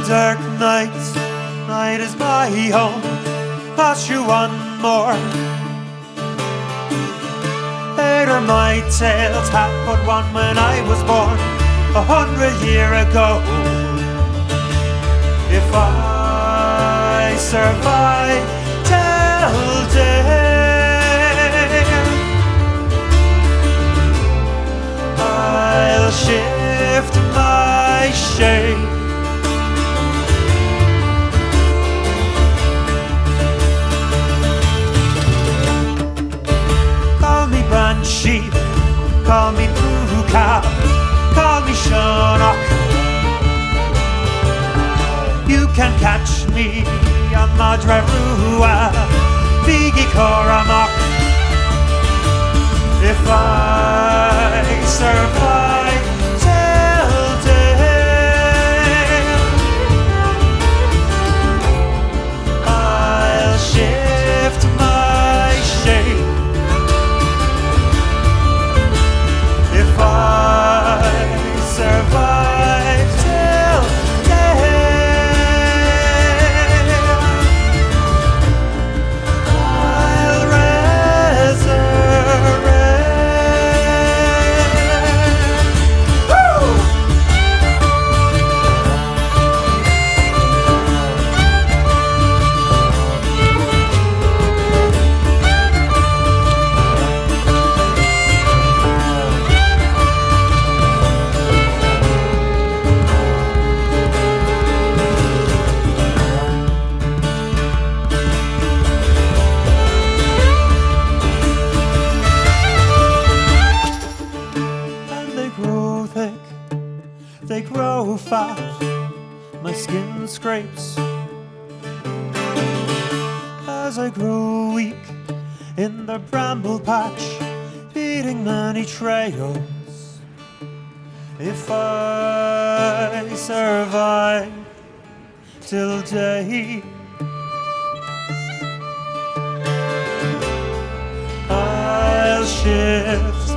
dark nights, night is my home. Pass you one more. Later my tales had but one when I was born 100 years ago. If I survive till day, I'll shift my shape. Call me Banshee, call me Pooka, call me Shannock. You can catch me on Madrarua, Biggie Coramock. If I survive till day, I'll shift my shape. If I survive till day, I'll resurrect. Woo! And they grow thick, they grow fat, my skin scrapes as I grow weak in the bramble patch, beating many trails. If I survive till day, I'll shift